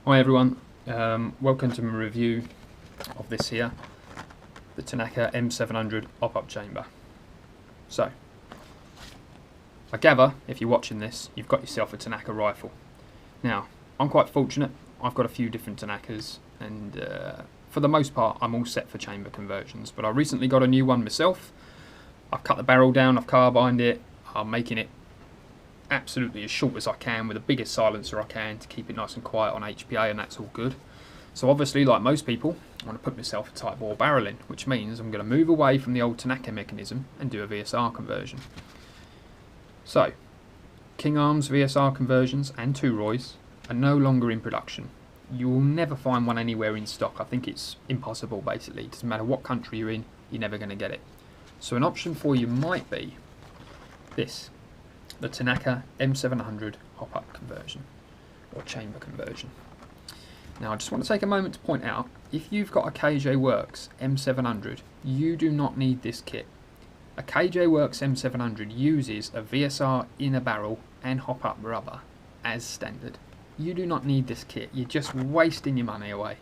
Hi everyone, welcome to my review of this here, the Tanaka m700 op-up chamber. So, I gather if you're watching this, you've got yourself a Tanaka rifle. Now, I'm quite fortunate, I've got a few different Tanakas and for the most part I'm all set for chamber conversions, but I recently got a new one myself. I've cut the barrel down, I've carbined it, I'm making it absolutely as short as I can with the biggest silencer I can to keep it nice and quiet on HPA, and that's all good. So obviously, like most people, I want to put myself a tight bore barrel in, which means I'm going to move away from the old Tanaka mechanism and do a VSR conversion. So, King Arms VSR conversions and 2-Roys are no longer in production. You will never find one anywhere in stock. I think it's impossible basically. It doesn't matter what country you're in, you're never going to get it. So an option for you might be this. The Tanaka m700 hop-up conversion or chamber conversion. Now I just want to take a moment to point out, if you've got a KJ Works m700, you do not need this kit. A KJ Works m700 uses a VSR inner barrel and hop-up rubber as standard. You do not need this kit, you're just wasting your money away.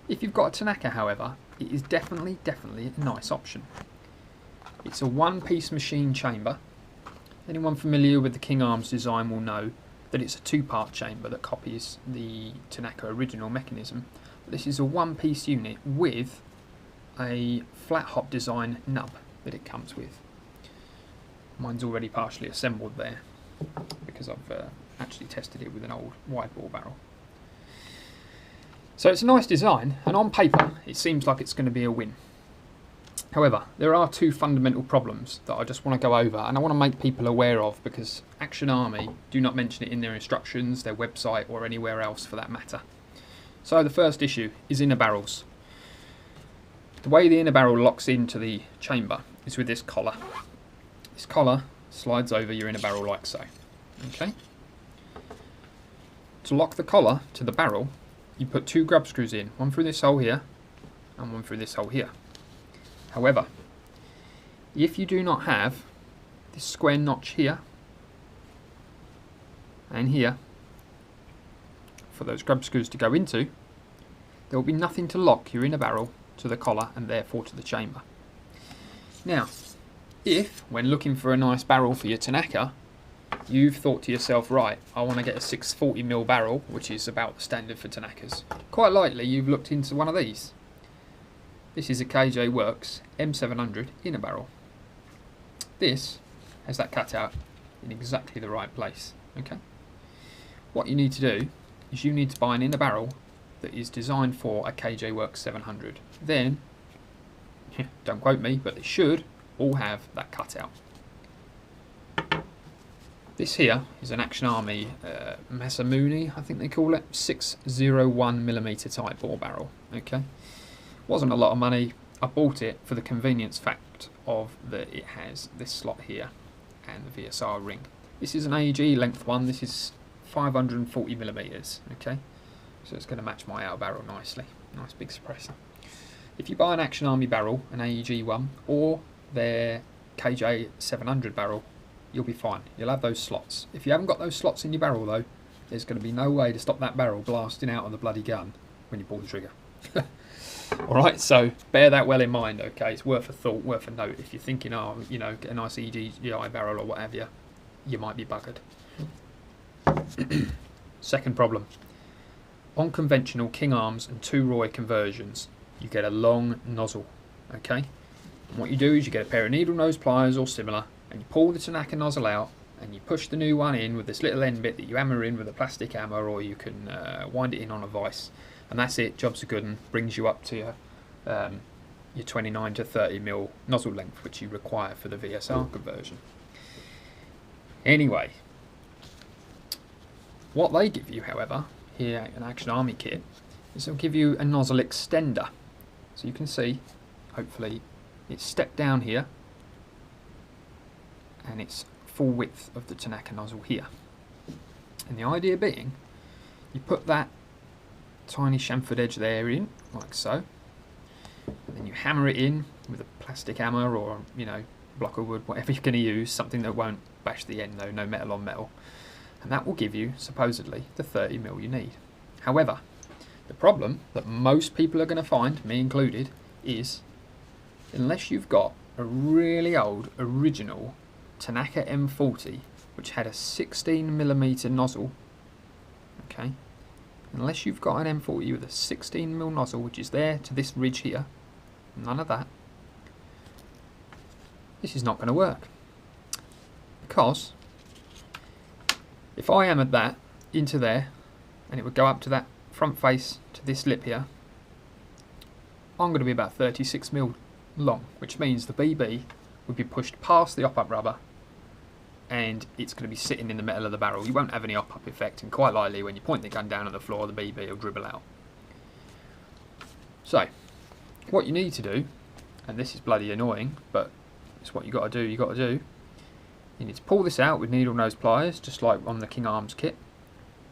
If you've got a Tanaka, however, it is definitely a nice option. It's a one-piece machine chamber. Anyone familiar with the King Arms design will know that it's a two-part chamber that copies the Tanaka original mechanism. But this is a one-piece unit with a flat hop design nub that it comes with. Mine's already partially assembled there because I've actually tested it with an old wide bore barrel. So it's a nice design, and on paper it seems like it's going to be a win. However, there are two fundamental problems that I just want to go over and I want to make people aware of, because Action Army do not mention it in their instructions, their website, or anywhere else for that matter. So the first issue is inner barrels. The way the inner barrel locks into the chamber is with this collar. This collar slides over your inner barrel like so. Okay. To lock the collar to the barrel, you put two grub screws in, one through this hole here and one through this hole here. However, if you do not have this square notch here and here for those grub screws to go into, there will be nothing to lock your inner barrel to the collar and therefore to the chamber. Now, if when looking for a nice barrel for your Tanaka, you've thought to yourself, right, I want to get a 640mm barrel, which is about the standard for Tanakas, quite likely you've looked into one of these. This is a KJ Works m700 inner barrel. This has that cutout in exactly the right place. Okay. What you need to do is you need to buy an inner barrel that is designed for a KJ Works 700. Then, don't quote me, but they should all have that cutout. This here is an Action Army Masamune, I think they call it, 601mm tight bore barrel. Okay. Wasn't a lot of money. I bought it for the convenience fact of that it has this slot here and the VSR ring. This is an AEG length one. This is 540mm. Okay, so it's going to match my outer barrel nicely. Nice big suppressor. If you buy an Action Army barrel, an AEG one, or their KJ 700 barrel, you'll be fine. You'll have those slots. If you haven't got those slots in your barrel though, there's going to be no way to stop that barrel blasting out of the bloody gun when you pull the trigger. Alright, so bear that well in mind, okay? It's worth a thought, worth a note. If you're thinking, oh, you know, get a nice EGI barrel or what have you might be buggered. Second problem. On conventional King Arms and 2-Roy conversions, you get a long nozzle, okay? And what you do is you get a pair of needle nose pliers or similar, and you pull the Tanaka nozzle out, and you push the new one in with this little end bit that you hammer in with a plastic hammer, or you can wind it in on a vise. And that's it, job's a good one, brings you up to your 29 to 30mm nozzle length, which you require for the VSR conversion. Anyway, what they give you, however, here in Action Army kit, is they'll give you a nozzle extender. So you can see, hopefully, it's stepped down here, and it's full width of the Tanaka nozzle here. And the idea being, you put that tiny chamfered edge there in, like so, and then you hammer it in with a plastic hammer or, you know, block of wood, whatever you're going to use, something that won't bash the end though, no metal on metal, and that will give you, supposedly, the 30mm you need. However, The problem that most people are going to find, me included, is unless you've got a really old original Tanaka m40 which had a 16mm nozzle, okay, unless you've got an m40 with a 16mm nozzle which is there to this ridge here, none of that, this is not going to work. Because if I hammered that into there and it would go up to that front face to this lip here, I'm going to be about 36mm long, which means the BB would be pushed past the op-up rubber and it's going to be sitting in the middle of the barrel. You won't have any op-up effect, and quite likely when you point the gun down at the floor, the BB will dribble out. So what you need to do, and this is bloody annoying, but it's what you got to do, you need to pull this out with needle nose pliers, just like on the King Arms kit.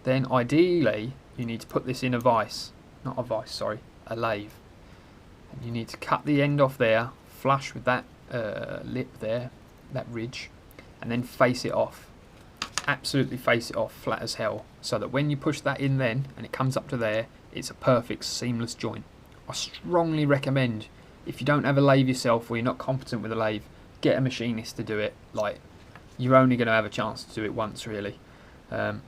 Then ideally you need to put this in a vise, not a vise, sorry, a lathe. And you need to cut the end off there, flush with that lip there, that ridge, and then face it off. Absolutely face it off flat as hell, so that when you push that in then, and it comes up to there, it's a perfect seamless joint. I strongly recommend, if you don't have a lathe yourself or you're not competent with a lathe, get a machinist to do it. Like, you're only going to have a chance to do it once, really. In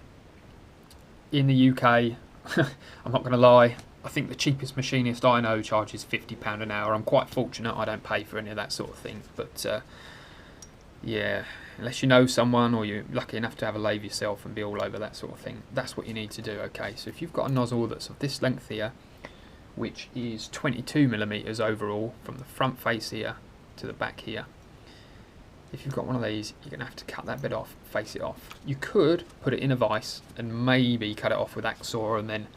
the UK, I'm not going to lie, I think the cheapest machinist I know charges £50 an hour. I'm quite fortunate I don't pay for any of that sort of thing, but yeah, unless you know someone or you're lucky enough to have a lathe yourself and be all over that sort of thing, that's what you need to do. Okay, so if you've got a nozzle that's of this length here, which is 22mm overall from the front face here to the back here, if you've got one of these, you're going to have to cut that bit off, face it off. You could put it in a vise and maybe cut it off with Axor, and then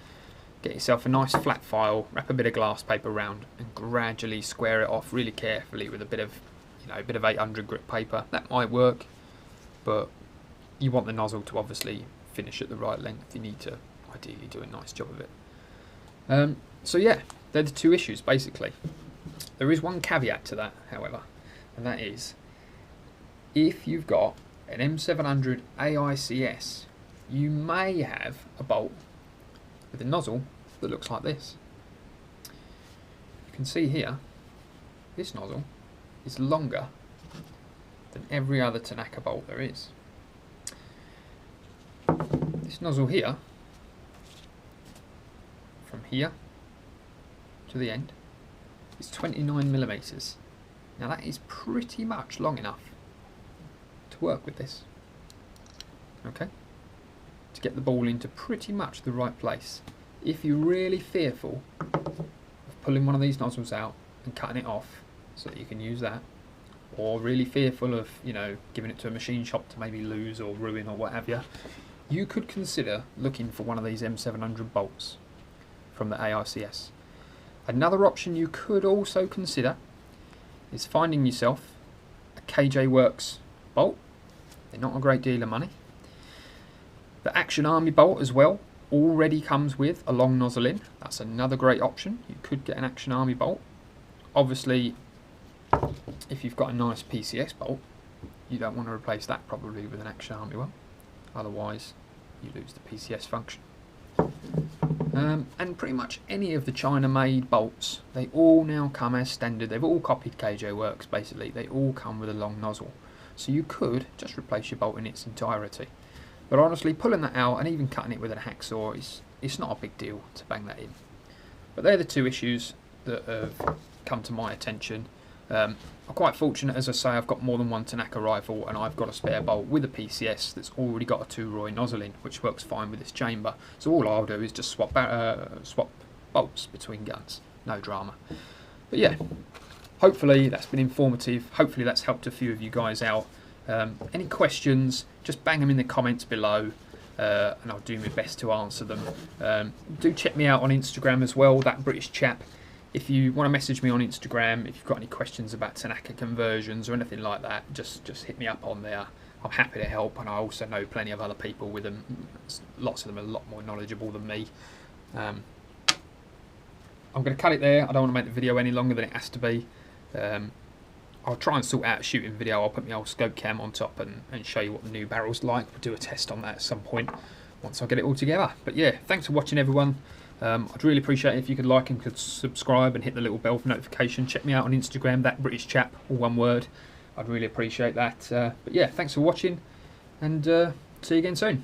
get yourself a nice flat file, wrap a bit of glass paper around, and gradually square it off really carefully with a bit of, a bit of 800 grit paper. That might work, but you want the nozzle to obviously finish at the right length. You need to ideally do a nice job of it. So yeah, they're the two issues basically. There is one caveat to that, however, and that is, if you've got an m700 AICS, you may have a bolt with a nozzle that looks like this. You can see here, this nozzle is longer than every other Tanaka bolt there is. This nozzle here, from here to the end, is 29mm. Now that is pretty much long enough to work with this, okay, to get the ball into pretty much the right place. If you're really fearful of pulling one of these nozzles out and cutting it off so that you can use that, or really fearful of, giving it to a machine shop to maybe lose or ruin or what have you, you could consider looking for one of these m700 bolts from the AICS. Another option you could also consider is finding yourself a KJ Works bolt. They're not a great deal of money. The Action Army bolt as well already comes with a long nozzle in. That's another great option. You could get an Action Army bolt. Obviously, if you've got a nice PCS bolt, you don't want to replace that probably with an Action Army one. Otherwise, you lose the PCS function. And pretty much any of the China-made bolts, they all now come as standard. They've all copied KJ Works, basically. They all come with a long nozzle. So you could just replace your bolt in its entirety. But honestly, pulling that out and even cutting it with a hacksaw, it's not a big deal to bang that in. But they're the two issues that have come to my attention. I'm quite fortunate, as I say, I've got more than one Tanaka rifle, and I've got a spare bolt with a PCS that's already got a 2-Roy nozzle in, which works fine with this chamber. So all I'll do is just swap bolts between guns, no drama. But yeah, hopefully that's been informative. Hopefully that's helped a few of you guys out. Any questions, just bang them in the comments below, and I'll do my best to answer them. Do check me out on Instagram as well, That British Chap. If you want to message me on Instagram, if you've got any questions about Tanaka conversions or anything like that, just hit me up on there. I'm happy to help, and I also know plenty of other people with them. Lots of them are a lot more knowledgeable than me. I'm going to cut it there. I don't want to make the video any longer than it has to be. I'll try and sort out a shooting video. I'll put my old scope cam on top and show you what the new barrel's like. We'll do a test on that at some point once I get it all together. But yeah, thanks for watching everyone. I'd really appreciate it if you could like and could subscribe and hit the little bell for notification. Check me out on Instagram, that British chap, all one word. I'd really appreciate that. But yeah, thanks for watching, and see you again soon.